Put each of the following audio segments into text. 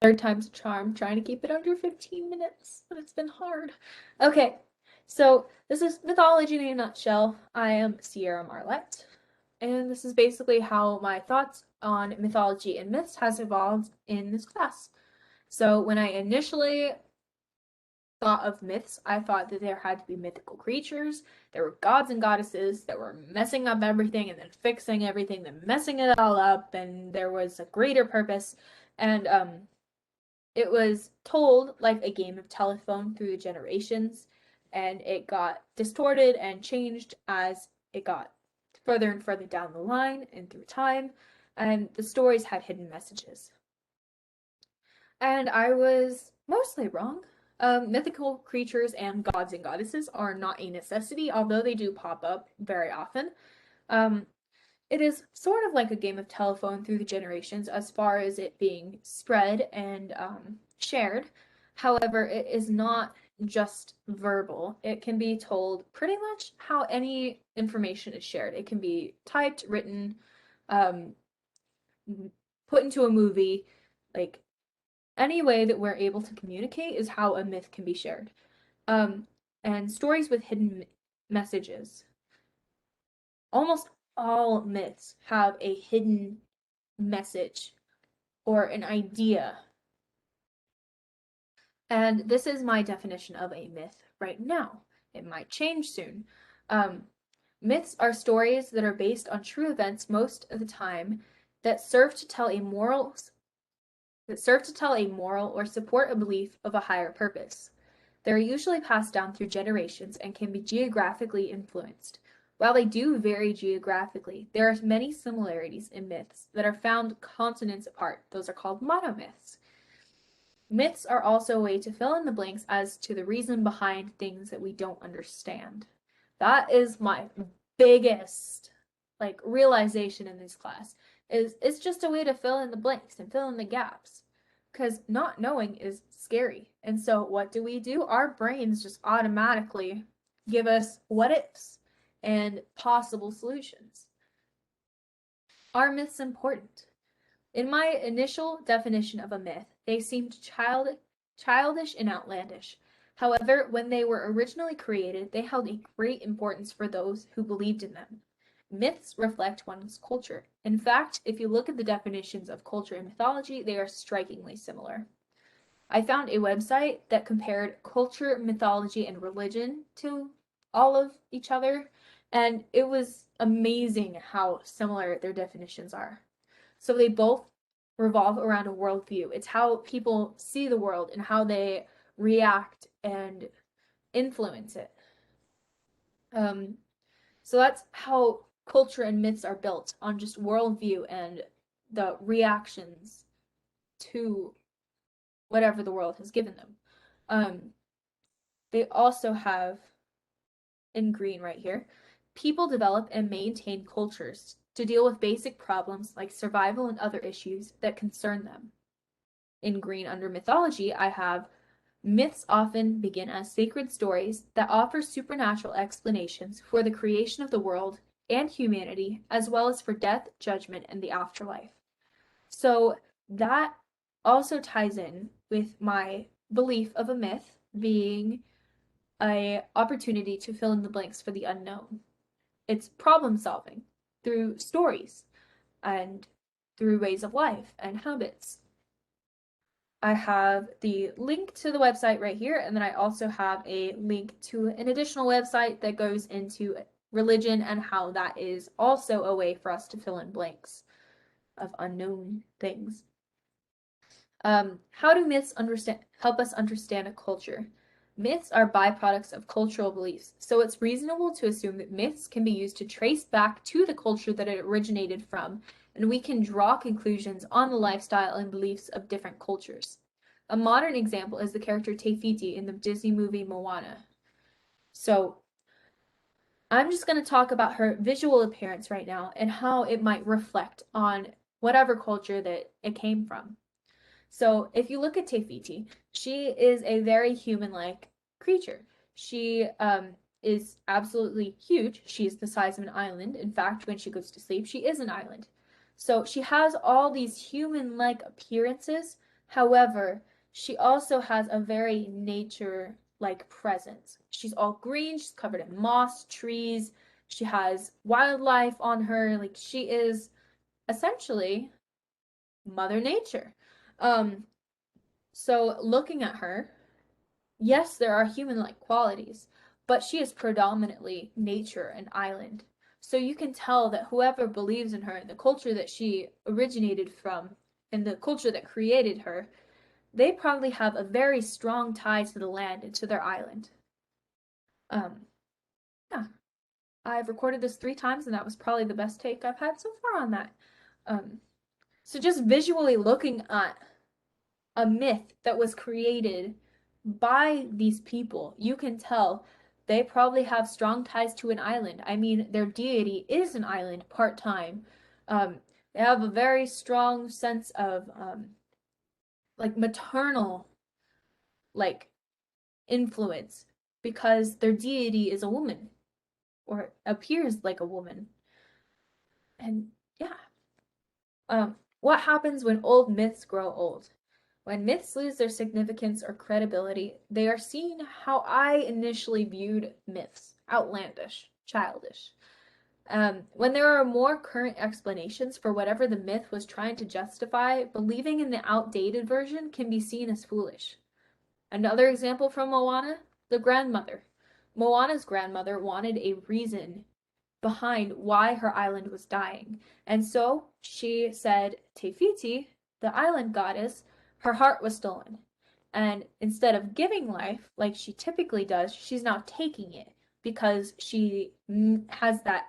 Third time's a charm, trying to keep it under 15 minutes, but it's been hard. Okay, so this is mythology in a nutshell. I am Cierra Marlett, and this is basically how my thoughts on mythology and myths has evolved in this class. So when I initially thought of myths, I thought that there had to be mythical creatures, there were gods and goddesses that were messing up everything and then fixing everything, then messing it all up, and there was a greater purpose. And it was told like a game of telephone through the generations, and it got distorted and changed as it got further and further down the line and through time, and the stories had hidden messages. And I was mostly wrong. Mythical creatures and gods and goddesses are not a necessity, although they do pop up very often. Um, it is sort of like a game of telephone through the generations as far as it being spread and shared. However, it is not just verbal. It can be told pretty much how any information is shared. It can be typed, written, um, put into a movie. Like any way that we're able to communicate is how a myth can be shared. Um, and stories with hidden messages. Almost all myths have a hidden message or an idea. And this is my definition of a myth right now. It might change soon. Um, Myths are stories that are based on true events most of the time that serve to tell a moral or support a belief of a higher purpose. They are usually passed down through generations and can be geographically influenced. While they do vary geographically, there are many similarities in myths that are found continents apart. Those are called monomyths. Myths are also a way to fill in the blanks as to the reason behind things that we don't understand. That is my biggest realization in this class is it's just a way to fill in the blanks and fill in the gaps because not knowing is scary. And so what do? Our brains just automatically give us what ifs and possible solutions. Are myths important? In my initial definition of a myth, they seemed childish and outlandish. However, when they were originally created, they held a great importance for those who believed in them. Myths reflect one's culture. In fact, if you look at the definitions of culture and mythology, they are strikingly similar. I found a website that compared culture, mythology, and religion to all of each other, and it was amazing how similar their definitions are. So they both revolve around a worldview. It's how people see the world and how they react and influence it. Um, so that's how culture and myths are built on just worldview and the reactions to whatever the world has given them. Um, they also have in green right here, people develop and maintain cultures to deal with basic problems like survival and other issues that concern them. In green under mythology, I have myths often begin as sacred stories that offer supernatural explanations for the creation of the world and humanity, as well as for death, judgment, and the afterlife. So that also ties in with my belief of a myth being a opportunity to fill in the blanks for the unknown. It's problem solving through stories and through ways of life and habits. I have the link to the website right here, and then I also have a link to an additional website that goes into religion and how that is also a way for us to fill in blanks of unknown things. How do myths help us understand a culture? Myths are byproducts of cultural beliefs, so it's reasonable to assume that myths can be used to trace back to the culture that it originated from, and we can draw conclusions on the lifestyle and beliefs of different cultures. A modern example is the character Te Fiti in the Disney movie Moana. So, I'm just going to talk about her visual appearance right now and how it might reflect on whatever culture that it came from. So if you look at Te Fiti, she is a very human-like creature. She is absolutely huge. She's the size of an island. In fact, when she goes to sleep, she is an island. So she has all these human-like appearances. However, she also has a very nature-like presence. She's all green, she's covered in moss, trees, she has wildlife on her, like she is essentially Mother Nature. Um, so looking at her, yes, there are human-like qualities, but she is predominantly nature and island. So you can tell that whoever believes in her, the culture that she originated from, and the culture that created her, they probably have a very strong tie to the land and to their island. Um, yeah, I've recorded this 3 times, and that was probably the best take I've had so far on that. Um, so just visually looking at a myth that was created by these people, you can tell they probably have strong ties to an island. I mean, their deity is an island part time. Um, they have a very strong sense of like maternal like influence because their deity is a woman or appears like a woman. And yeah, what happens when old myths grow old? When myths lose their significance or credibility, they are seen how I initially viewed myths outlandish, childish. When there are more current explanations for whatever the myth was trying to justify, believing in the outdated version can be seen as foolish. Another example from Moana, the grandmother. Moana's grandmother wanted a reason behind why her island was dying. And so she said Te Fiti, the island goddess, her heart was stolen. And instead of giving life like she typically does, she's now taking it because she has that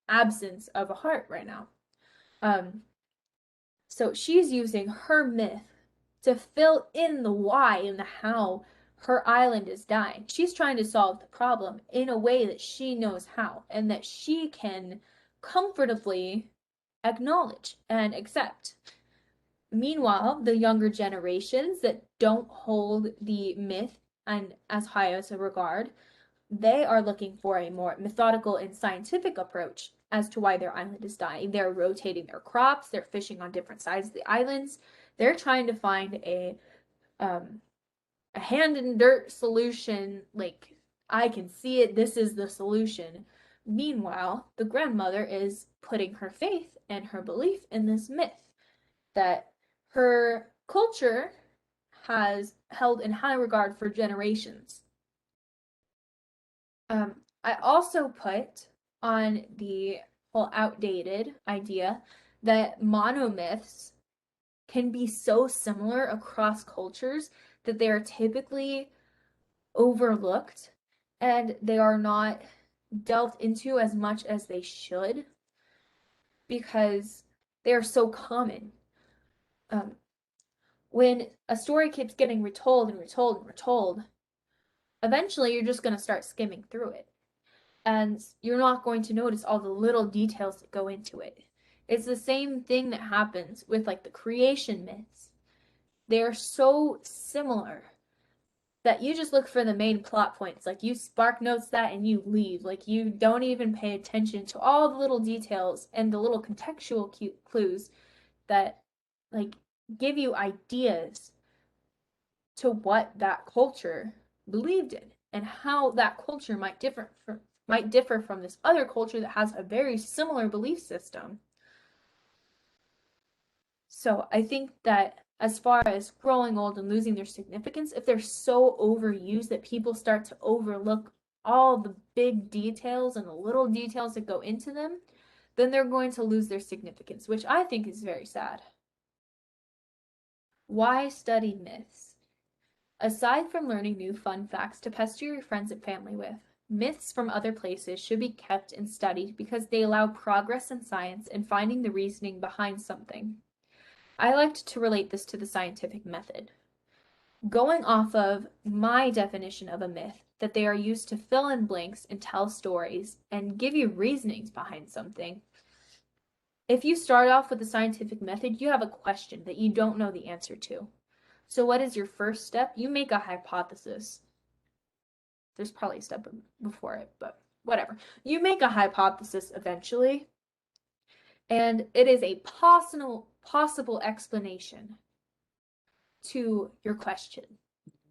absence of a heart right now. Um, so she's using her myth to fill in the why and the how her island is dying. She's trying to solve the problem in a way that she knows how and that she can comfortably acknowledge and accept. Meanwhile, the younger generations that don't hold the myth and as high as a regard, they are looking for a more methodical and scientific approach as to why their island is dying. They're rotating their crops, they're fishing on different sides of the islands. They're trying to find um, a hand in dirt solution, like I can see it, this is the solution. Meanwhile, the grandmother is putting her faith and her belief in this myth that her culture has held in high regard for generations. I also put on the whole outdated idea that monomyths can be so similar across cultures that they are typically overlooked and they are not delved into as much as they should because they are so common. Um, when a story keeps getting retold and retold and retold, eventually you're just going to start skimming through it. And you're not going to notice all the little details that go into it. It's the same thing that happens with like the creation myths. They're so similar that you just look for the main plot points. Like you spark notes that and you leave. Like you don't even pay attention to all the little details and the little contextual clues that like give you ideas to what that culture believed in and how that culture might differ from this other culture that has a very similar belief system. So I think that as far as growing old and losing their significance, if they're so overused that people start to overlook all the big details and the little details that go into them, then they're going to lose their significance, which I think is very sad. Why study myths? Aside from learning new fun facts to pester your friends and family with, myths from other places should be kept and studied because they allow progress in science and finding the reasoning behind something. I liked to relate this to the scientific method. Going off of my definition of a myth, that they are used to fill in blanks and tell stories and give you reasonings behind something. If you start off with the scientific method, you have a question that you don't know the answer to. So what is your first step? You make a hypothesis. There's probably a step before it, but whatever. You make a hypothesis eventually, and it is a possible explanation to your question.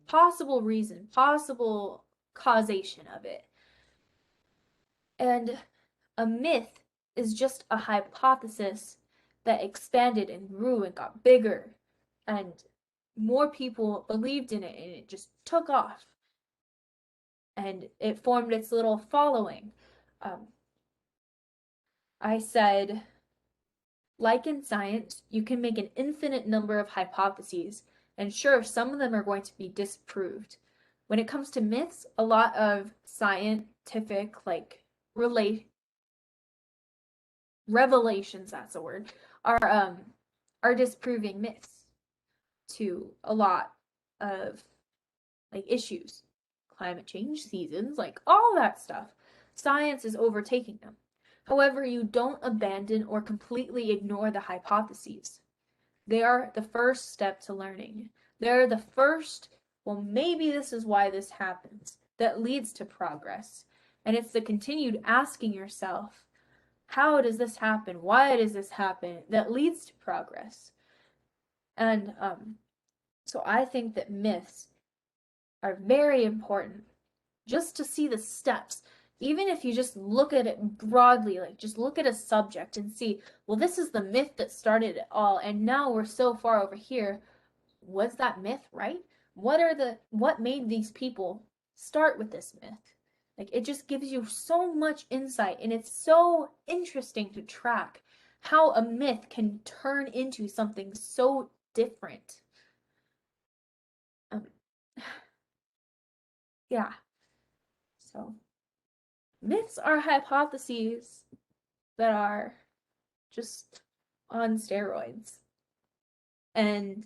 Possible reason, possible causation of it. And a myth is just a hypothesis that expanded and grew and got bigger, and more people believed in it, and it just took off. And it formed its little following. I said, like in science, you can make an infinite number of hypotheses, and sure, some of them are going to be disproved. When it comes to myths, a lot of scientific, revelations, that's a word, are disproving myths to a lot of issues. Climate change, seasons, all that stuff. Science is overtaking them. However, you don't abandon or completely ignore the hypotheses. They are the first step to learning. They're the first, well, maybe this is why this happens, that leads to progress. And it's the continued asking yourself, how does this happen? Why does this happen? That leads to progress. And so I think that myths are very important, just to see the steps. Even if you just look at it broadly, just look at a subject and see, well, this is the myth that started it all, and now we're so far over here. Was that myth right? What made these people start with this myth? It just gives you so much insight, and it's so interesting to track how a myth can turn into something so different. Um, yeah. So, myths are hypotheses that are just on steroids. And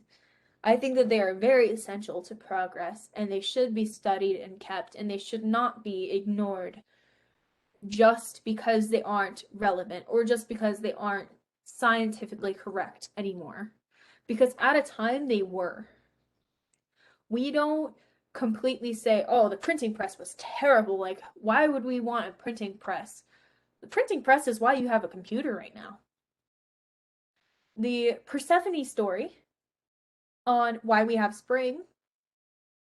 I think that they are very essential to progress, and they should be studied and kept, and they should not be ignored just because they aren't relevant or just because they aren't scientifically correct anymore. Because at a time they were. We don't completely say, oh, the printing press was terrible. Why would we want a printing press? The printing press is why you have a computer right now. The Persephone story on why we have spring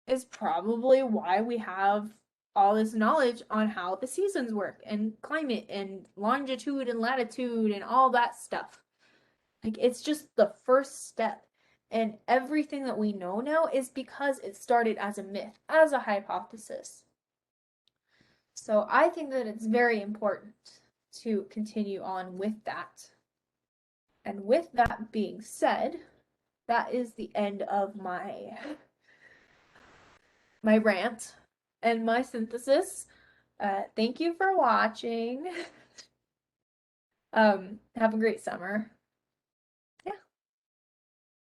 is probably why we have all this knowledge on how the seasons work and climate and longitude and latitude and all that stuff. It's just the first step. And everything that we know now is because it started as a myth, as a hypothesis. So I think that it's very important to continue on with that. And with that being said, that is the end of my rant and my synthesis. Thank you for watching. Have a great summer.